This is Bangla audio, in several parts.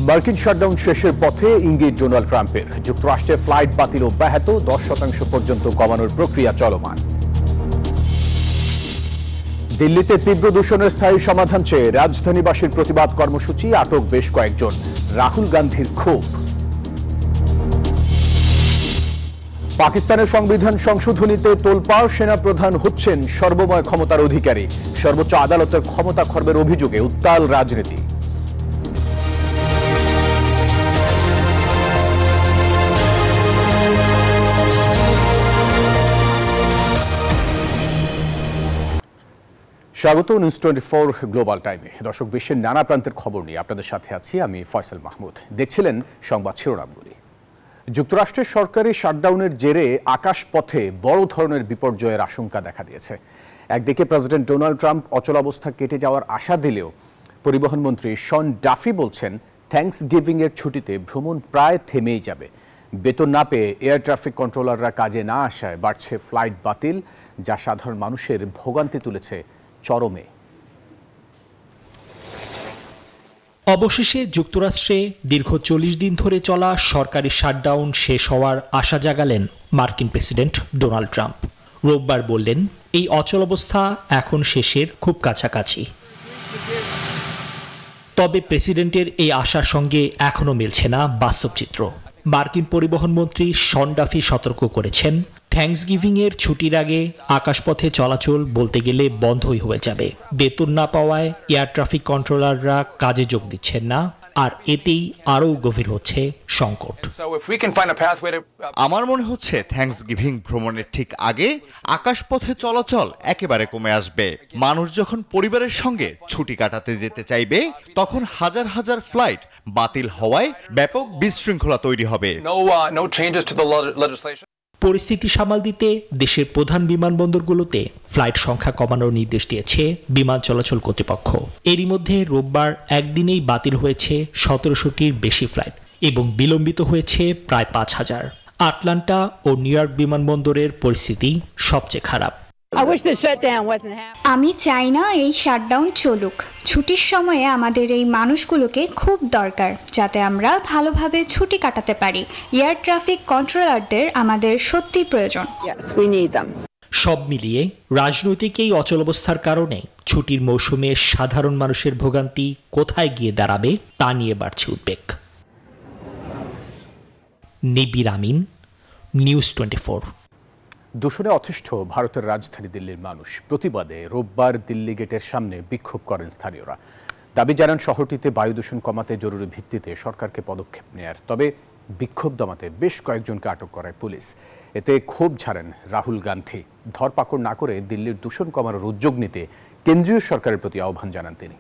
মার্কিন শাটডাউন শেষের পথে ইঙ্গিত ডোনাল্ড ট্রাম্পের। যুক্তরাষ্ট্রে ফ্লাইট বাতিল অব্যাহত, 10% পর্যন্ত কমানোর প্রক্রিয়া চলমান। দিল্লিতে তীব্র দূষণের স্থায়ী সমাধান চেয়ে রাজধানীবাসীর প্রতিবাদ কর্মসূচি, আটক বেশ কয়েকজন। রাহুল গান্ধীর ক্ষোভ। পাকিস্তানের সংবিধান সংশোধনীতে তোলপাড়, সেনাপ্রধান হচ্ছেন সর্বময় ক্ষমতার অধিকারী। সর্বোচ্চ আদালতের ক্ষমতা খর্বের অভিযোগে উত্তাল রাজনীতি। স্বাগত নিউজ 24 গ্লোবাল টাইমে। দর্শক, বিশ্বের নানা প্রান্তের খবর নিয়ে আপনাদের সাথে আছি আমি ফয়সাল মাহমুদ। দেখছিলেন সংবাদ শিরোনামগুলি। যুক্তরাষ্ট্রের সরকারি শাটডাউনের জেরে আকাশপথে বড় ধরনের বিপর্যয়ের আশঙ্কা দেখা দিয়েছে। একদিকে প্রেসিডেন্ট ডোনাল্ড ট্রাম্প অচলাবস্থা কেটে যাওয়ার আশা দিলেও পরিবহন মন্ত্রী শন ডাফি বলছেন থ্যাঙ্কসগিভিং এর ছুটিতে ভ্রমণ প্রায় থেমেই যাবে। বেতন না পেয়ে এয়ার ট্রাফিক কন্ট্রোলাররা কাজে না আসায় বাড়ছে ফ্লাইট বাতিল, যা সাধারণ মানুষের ভোগান্তি তুলেছে চরমে। অবশেষে যুক্তরাষ্ট্রে দীর্ঘ 40 দিন ধরে চলা সরকারি শাটডাউন শেষ হওয়ার আশা জাগালেন মার্কিন প্রেসিডেন্ট ডোনাল্ড ট্রাম্প। রোববার বললেন, এই অচলাবস্থা এখন শেষের খুব কাছাকাছি। তবে প্রেসিডেন্টের এই আশার সঙ্গে এখনো মিলছে না বাস্তব চিত্র। মার্কিন পরিবহন মন্ত্রী শন ডাফি সতর্ক করেছেন, থ্যাঙ্কসগিভিং এর ছুটির আগে আকাশপথে চলাচল বলতে গেলে বন্ধই হয়ে যাবে। বেতন না পাওয়ায় এয়ার ট্রাফিক কন্ট্রোলাররা কাজে যোগ দিচ্ছেন না, আর এতেই আরও গভীর হচ্ছে সংকট। আমার মনে হচ্ছে থ্যাঙ্কসগিভিং ভ্রমণের ঠিক আগে আকাশপথে চলাচল একেবারে কমে আসবে। মানুষ যখন পরিবারের সঙ্গে ছুটি কাটাতে যেতে চাইবে, তখন হাজার হাজার ফ্লাইট বাতিল হওয়ায় ব্যাপক বিশৃঙ্খলা তৈরি হবে। পরিস্থিতি সামাল দিতে দেশের প্রধান বিমানবন্দরগুলোতে ফ্লাইট সংখ্যা কমানোর নির্দেশ দিয়েছে বিমান চলাচল কর্তৃপক্ষ। এরই মধ্যে রোববার একদিনেই বাতিল হয়েছে 1700টির বেশি ফ্লাইট এবং বিলম্বিত হয়েছে প্রায় 5000। আটলান্টা ও নিউ ইয়র্ক বিমানবন্দরের পরিস্থিতি সবচেয়ে খারাপ। আমি চাই না এই শাটডাউন চলুক। ছুটির সময়ে আমাদের এই মানুষগুলোকে খুব দরকার, যাতে আমরা ভালোভাবে ছুটি কাটাতে পারি। এয়ার ট্রাফিক কন্ট্রোলারদের আমাদের সত্যি প্রয়োজন। সব মিলিয়ে রাজনৈতিক এই অচলাবস্থার কারণে ছুটির মৌসুমে সাধারণ মানুষের ভোগান্তি কোথায় গিয়ে দাঁড়াবে তা নিয়ে বাড়ছে উদ্বেগ। নিবির আমিন, নিউজ 24। দূষণে অতিষ্ঠ ভারতের রাজধানী দিল্লির মানুষ। প্রতিবাদে রোববার দিল্লি গেটের সামনে বিক্ষোভ করেন স্থানীয়রা। দাবি জানান শহরটিতে বায়ু দূষণ কমাতে জরুরি ভিত্তিতে সরকারকে পদক্ষেপ নেয়ার। তবে বিক্ষোভ দমাতে বেশ কয়েকজনকে আটক করায় পুলিশ। এতে ক্ষোভ ঝাড়েন রাহুল গান্ধী। ধরপাকড় না করে দিল্লির দূষণ কমানোর উদ্যোগ নিতে কেন্দ্রীয় সরকারের প্রতি আহ্বান জানান তিনি।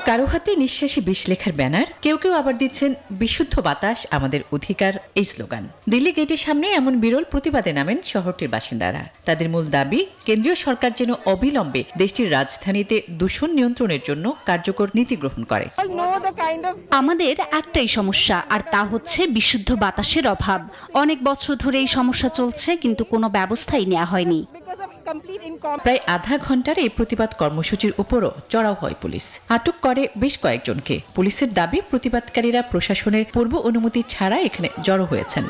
কারো হাতে নিঃশ্বাসী বিষ লেখার ব্যানার, কেউ কেউ আবার দিচ্ছেন বিশুদ্ধ বাতাস আমাদের অধিকার এই স্লোগান। দিল্লি গেটের সামনে এমন বিরল প্রতিবাদে নামেন শহরটির বাসিন্দারা। তাদের মূল দাবি, কেন্দ্রীয় সরকার যেন অবিলম্বে দেশটির রাজধানীতে দূষণ নিয়ন্ত্রণের জন্য কার্যকর নীতি গ্রহণ করে। আমাদের একটাই সমস্যা, আর তা হচ্ছে বিশুদ্ধ বাতাসের অভাব। অনেক বছর ধরে এই সমস্যা চলছে, কিন্তু কোনো ব্যবস্থাই নেওয়া হয়নি। প্রায় আধা ঘন্টার এই প্রতিবাদ কর্মসূচির উপরও চড়াও হয় পুলিশ। আটক করে বেশ কয়েকজনকে। পুলিশের দাবি, প্রতিবাদকারীরা প্রশাসনের পূর্ব অনুমতি ছাড়া এখানে জড়ো হয়েছেন।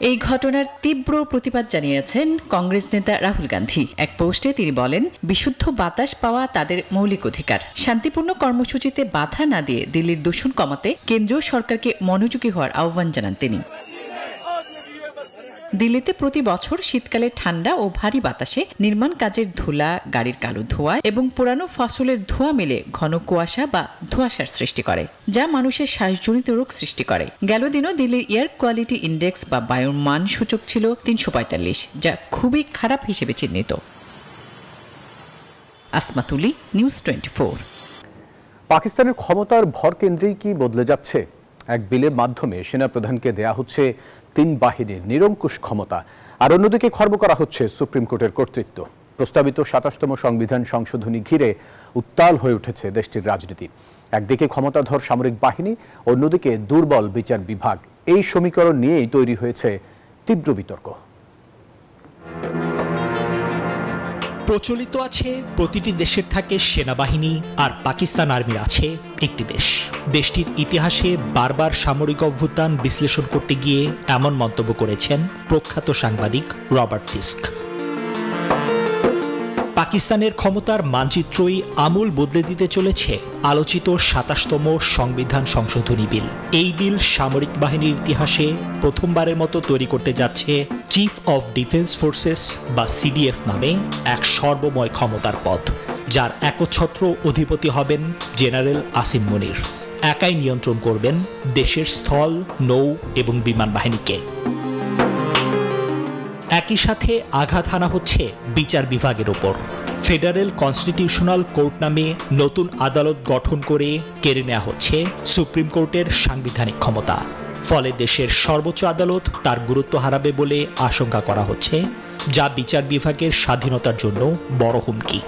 এই ঘটনার তীব্র প্রতিবাদ জানিয়েছেন কংগ্রেস নেতা রাহুল গান্ধী। এক পোস্টে তিনি বলেন, বিশুদ্ধ বাতাস পাওয়া তাদের মৌলিক অধিকার। শান্তিপূর্ণ কর্মসূচিতে বাধা না দিয়ে দিল্লির দূষণ কমাতে কেন্দ্রীয় সরকারকে মনোযোগী হওয়ার আহ্বান জানান তিনি। দিল্লিতে প্রতি বছর শীতকালে ঠান্ডা ও ভারী বাতাসে নির্মাণ কাজের ধুলা, গাড়ির কালো ধোঁয়া এবং পুরানো ফসলের ধোঁয়া মিলে ঘন কুয়াশা বা ধোঁয়াশার সৃষ্টি করে, যা মানুষের শ্বাসজনিত রোগ সৃষ্টি করে। গেল দিনও দিল্লির এয়ার কোয়ালিটি ইন্ডেক্স বা বায়ুর মান সূচক ছিল 345, যা খুবই খারাপ হিসেবে চিহ্নিত। আসমা তুলি, নিউজ 24। পাকিস্তানের ক্ষমতার ভর কেন্দ্রেই কি বদলে যাচ্ছে? এক বিলের মাধ্যমে সেনাপ্রধানকে দেয়া হচ্ছে 3 বাহিনীর নিরঙ্কুশ ক্ষমতা, আর অন্যদিকে খর্ব করা হচ্ছে সুপ্রিম কোর্টের কর্তৃত্ব। প্রস্তাবিত 27তম সংবিধান সংশোধনী ঘিরে উত্তাল হয়ে উঠেছে দেশটির রাজনীতি। একদিকে ক্ষমতাধর সামরিক বাহিনী, অন্যদিকে দুর্বল বিচার বিভাগ। এই সমীকরণ নিয়েই তৈরি হয়েছে তীব্র বিতর্ক। প্রচলিত আছে প্রতিটি দেশের থাকে সেনাবাহিনী আর পাকিস্তান আর্মির আছে একটি দেশ। দেশটির ইতিহাসে বারবার সামরিক অভ্যুত্থান বিশ্লেষণ করতে গিয়ে এমন মন্তব্য করেছেন প্রখ্যাত সাংবাদিক রবার্ট ফিস্ক। পাকিস্তানের ক্ষমতার মানচিত্রই আমূল বদলে দিতে চলেছে আলোচিত ২৭তম সংবিধান সংশোধনী বিল। এই বিল সামরিক বাহিনীর ইতিহাসে প্রথমবারের মতো তৈরি করতে যাচ্ছে চিফ অফ ডিফেন্স ফোর্সেস বা সিডিএফ নামে এক সর্বময় ক্ষমতার পদ, যার একচ্ছত্র অধিপতি হবেন জেনারেল আসিম মনির। একাই নিয়ন্ত্রণ করবেন দেশের স্থল, নৌ এবং বিমান বাহিনীকে। একই সাথে আঘাত হানা হচ্ছে বিচার বিভাগের ওপর। ফেডারেল কনস্টিটিউশনাল কোর্ট নামে নতুন আদালত গঠন করে কেড়ে নেওয়া হচ্ছে সুপ্রিম কোর্টের সাংবিধানিক ক্ষমতা। ফলে দেশের সর্বোচ্চ আদালত তার গুরুত্ব হারাবে বলে আশঙ্কা করা হচ্ছে, যা বিচার বিভাগের স্বাধীনতার জন্য বড় হুমকি।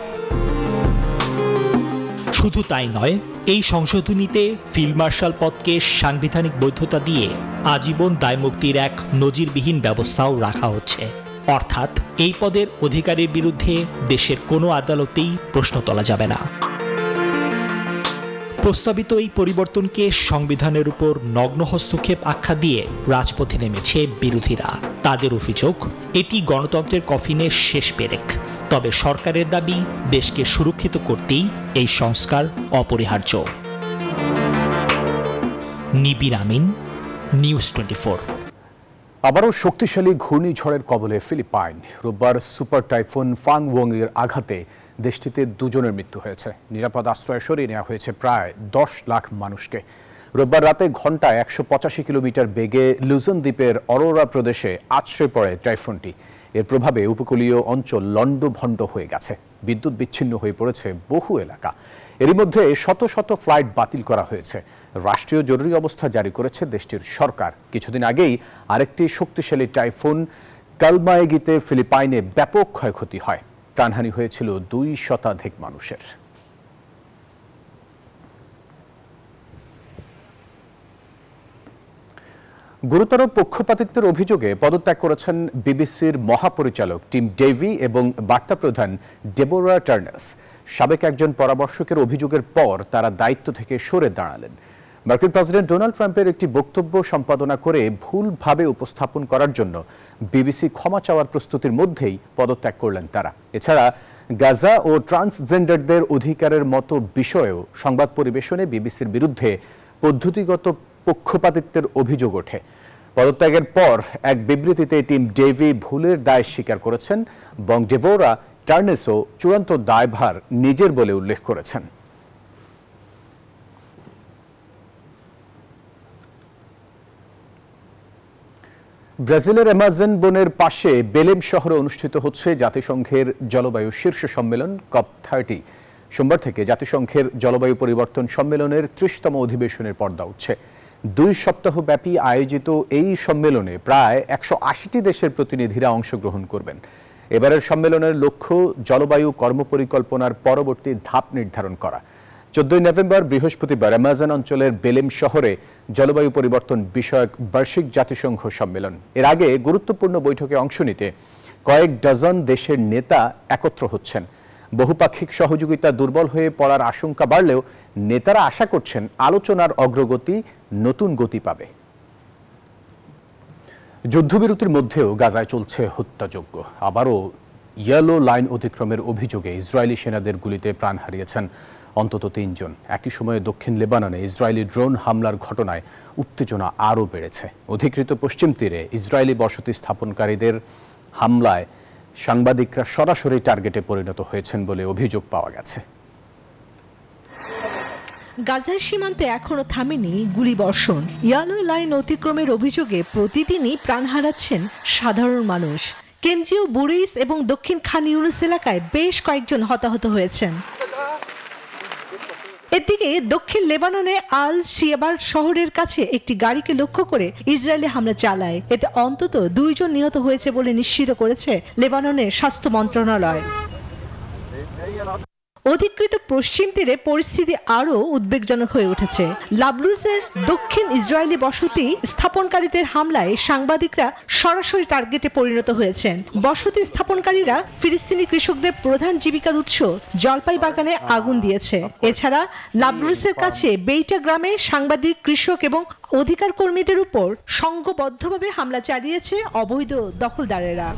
শুধু তাই নয়, এই সংশোধনীতে ফিল্ড মার্শাল পদকে সাংবিধানিক বৈধতা দিয়ে আজীবন দায়মুক্তির এক নজিরবিহীন ব্যবস্থাও রাখা হচ্ছে। অর্থাৎ এই পদের অধিকারীর বিরুদ্ধে দেশের কোনো আদালতেই প্রশ্ন তোলা যাবে না। প্রস্তাবিত এই পরিবর্তনকে সংবিধানের উপর নগ্ন হস্তক্ষেপ আখ্যা দিয়ে রাজপথে নেমেছে বিরোধীরা। তাদের অভিযোগ, এটি গণতন্ত্রের কফিনের শেষ পেরেক। তবে সরকারের দাবি, দেশকে সুরক্ষিত করতেই এই সংস্কার অপরিহার্য। নিবির আমিন, নিউজ 24। আবারও শক্তিশালী ঘূর্ণিঝড়ের কবলে ফিলিপাইন। রোববার সুপার টাইফুন ফাংওয়ং এর আঘাতে দেশটিতে 2 জনের মৃত্যু হয়েছে। নিরাপদ আশ্রয়ে সরিয়ে নেওয়া হয়েছে প্রায় 10 লাখ মানুষকে। রোববার রাতে ঘন্টায় 185 কিলোমিটার বেগে লুজন দ্বীপের অরোরা প্রদেশে আছড়ে পড়ে টাইফুনটি। এর প্রভাবে উপকূলীয় অঞ্চল লণ্ডভণ্ড হয়ে গেছে। বিদ্যুৎ বিচ্ছিন্ন হয়ে পড়েছে বহু এলাকা। এরই মধ্যে শত শত ফ্লাইট বাতিল করা হয়েছে। রাষ্ট্রীয় জরুরি অবস্থা জারি করেছে দেশটির সরকার। কিছুদিন আগেই আরেকটি শক্তিশালী টাইফুন কালমায়েগিতে ফিলিপাইনে ব্যাপক ক্ষয়ক্ষতি হয়। প্রাণহানি হয়েছিল 2 শতাধিক মানুষের। গুরুতর পক্ষপাতিত্বের অভিযোগে পদত্যাগ করেছেন বিবিসির মহাপরিচালক টিম ডেভি এবং বার্তা প্রধান ডেবোরা টার্নাস। সাবেক একজন পরামর্শকের অভিযোগের পর তারা দায়িত্ব থেকে সরে দাঁড়ালেন। মার্কিন প্রেসিডেন্ট ডোনাল্ড ট্রাম্পের একটি বক্তব্য সম্পাদনা করে ভুলভাবে উপস্থাপন করার জন্য বিবিসি ক্ষমা চাওয়ার প্রস্তুতির মধ্যেই পদত্যাগ করলেন তারা। এছাড়া গাজা ও ট্রান্সজেন্ডারদের অধিকারের মতো বিষয়েও সংবাদ পরিবেশনে বিবিসির বিরুদ্ধে পদ্ধতিগত পক্ষপাতিত্বের অভিযোগ ওঠে। পদত্যাগের পর এক বিবৃতিতে টিম ডেভি ভুলের দায় স্বীকার করেছেন এবং ডেবোরা টার্নেসও চূড়ান্ত দায়ভার নিজের বলে উল্লেখ করেছেন। ব্রাজিলের অ্যামাজন বনের পাশে বেলেম শহরে অনুষ্ঠিত হচ্ছে জাতিসংঘের জলবায়ু শীর্ষ সম্মেলন COP30। সোমবার থেকে জাতিসংঘের জলবায়ু পরিবর্তন সম্মেলনের 30তম অধিবেশনের পর্দা উঠছে। 2 সপ্তাহব্যাপী আয়োজিত এই সম্মেলনে প্রায় 180টি দেশের প্রতিনিধিরা অংশগ্রহণ করবেন। এবারের সম্মেলনের লক্ষ্য জলবায়ু কর্মপরিকল্পনার পরবর্তী ধাপ নির্ধারণ করা। 14 নভেম্বর বৃহস্পতিবার অ্যামাজন অঞ্চলের বেলেম শহরে জলবায়ু পরিবর্তন বিষয়ক বার্ষিক জাতিসংঘ সম্মেলন। এর আগে গুরুত্বপূর্ণ বৈঠকে অংশ নিতে কয়েক ডজন দেশের নেতা একত্র হচ্ছেন। বহুপাক্ষিক সহযোগিতা দুর্বল হয়ে পড়ার আশঙ্কা বাড়লেও নেতারা আশা করছেন আলোচনার অগ্রগতি নতুন গতি পাবে। যুদ্ধবিরতির মধ্যেও গাজায় চলছে হত্যাযজ্ঞ। আবারও ইয়েলো লাইন অতিক্রমের অভিযোগে ইসরায়েলি সেনাদের গুলিতে প্রাণ হারিয়েছেন অন্তত 3 জন। একই সময়ে দক্ষিণ লেবাননে ইসরায়েলি ড্রোন হামলার ঘটনায় উত্তেজনা আরও বেড়েছে। অধিকৃত পশ্চিম তীরে ইসরায়েলি বসতি স্থাপনকারীদের হামলায় সাংবাদিকরা সরাসরি টার্গেটে পরিণত হয়েছেন বলে অভিযোগ পাওয়া গেছে। গাজার সীমান্তে এখনো থামেনি গুলিবর্ষণ। ইয়েলো লাইন অতিক্রমের অভিযোগে প্রতিদিনই প্রাণ হারাচ্ছেন সাধারণ মানুষ। কেন্দ্রীয় বুরিস এবং দক্ষিণ খান ইউনুস এলাকায় বেশ কয়েকজন হতাহত হয়েছেন। এদিকে দক্ষিণ লেবাননে আল শিয়াবার শহরের কাছে একটি গাড়িকে লক্ষ্য করে ইসরায়েলি হামলা চালায়। এতে অন্তত 2 জন নিহত হয়েছে বলে নিশ্চিত করেছে লেবাননের স্বাস্থ্য মন্ত্রণালয়। অধিকৃত পশ্চিম তীরে পরিস্থিতি আরও উদ্বেগজনক হয়ে উঠেছে। লাবলুজের দক্ষিণ ইসরায়েলি বসতি স্থাপনকারীদের হামলায় সাংবাদিকরা সরাসরি টার্গেটে পরিণত হয়েছেন। বসতি স্থাপনকারীরা ফিলিস্তিনি কৃষকদের প্রধান জীবিকার উৎস জলপাই বাগানে আগুন দিয়েছে। এছাড়া লাবলুজের কাছে বেইটা গ্রামে সাংবাদিক, কৃষক এবং অধিকার কর্মীদের উপর সংঘবদ্ধভাবে হামলা চালিয়েছে অবৈধ দখলদারেরা।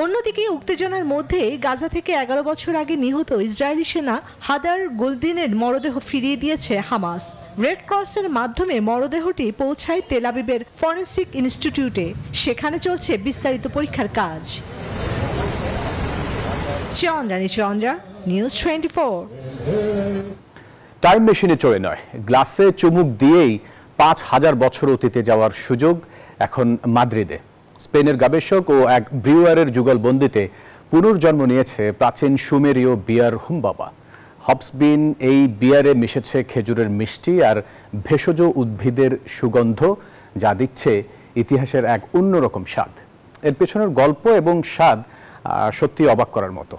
অন্যদিকে উত্তেজনার মধ্যে গাজা থেকে 11 বছর আগে নিহত ইসরায়েলি সেনা হাদার গোলদিনের মরদেহ ফিরিয়ে দিয়েছে হামাস। রেড ক্রসের মাধ্যমে মরদেহটি পৌঁছায় তেল আবিবের ফরেনসিক ইনস্টিটিউটে। সেখানে চলছে বিস্তারিত পরীক্ষার কাজ। চন্দ্রা, নিউজ 24। টাইম মেশিনে চড়ে নয়, গ্লাসে চুমুক দিয়েই 5000 বছর অতীতে যাওয়ার সুযোগ এখন মাদ্রিদে। স্পেনের গবেষক ও এক ব্রিউয়ারের যুগলবন্দিতে পুনর্জন্ম নিয়েছে প্রাচীন সুমেরীয় বিয়ার হুমবাবা। হবসবিন এই বিয়ারে মিশেছে খেজুরের মিষ্টি আর ভেষজ উদ্ভিদের সুগন্ধ, যা দিচ্ছে ইতিহাসের এক অন্যরকম স্বাদ। এর পেছনের গল্প এবং স্বাদ সত্যি অবাক করার মতো।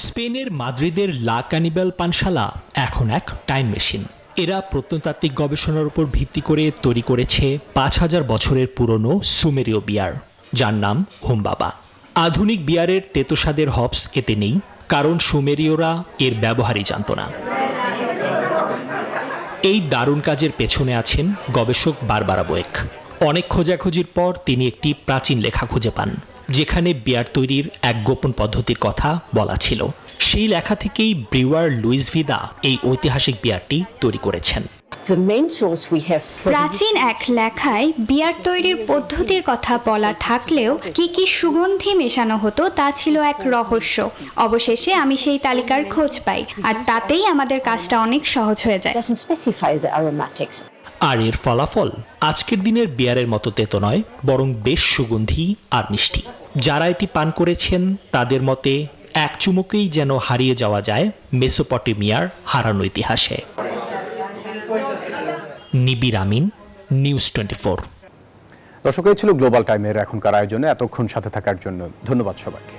স্পেনের মাদ্রিদের লা কানিবেল পানশালা এখন এক টাইম মেশিন। এরা প্রত্নতাত্ত্বিক গবেষণার উপর ভিত্তি করে তৈরি করেছে 5000 বছরের পুরনো সুমেরীয় বিয়ার, যার নাম হুমবাবা। আধুনিক বিয়ারের তেতোস্বাদের হবস এতে নেই, কারণ সুমেরীয়রা এর ব্যবহারই জানত না। এই দারুণ কাজের পেছনে আছেন গবেষক বারবারা বোয়েক। অনেক খোঁজাখুঁজির পর তিনি একটি প্রাচীন লেখা খুঁজে পান, যেখানে বিয়ার তৈরির এক গোপন পদ্ধতির কথা বলা ছিল। সেই লেখা থেকেই ব্রিউয়ার লুইস ভিদা এই ঐতিহাসিক বিয়ারটি তৈরি করেছেন। প্রাচীন এক লেখায় বিয়ার তৈরির পদ্ধতির কথা বলা থাকলেও কি কি সুগন্ধি মেশানো হতো তা ছিল এক রহস্য। অবশেষে আমি সেই তালিকার খোঁজ পাই, আর তাতেই আমাদের কাজটা অনেক সহজ হয়ে যায়। আর এর ফলাফল আজকের দিনের বিয়ারের মতো তেতো নয়, বরং বেশ সুগন্ধি আর মিষ্টি। যারা এটি পান করেছেন তাদের মতে এক চুমুকেই যেন হারিয়ে যাওয়া যায় মেসোপটেমিয়ার হারানো ইতিহাসে। নিবির আমিন, নিউজ 24। দর্শক, এই ছিল গ্লোবাল টাইমের এখনকার আয়োজনে। এতক্ষণ সাথে থাকার জন্য ধন্যবাদ সবাইকে।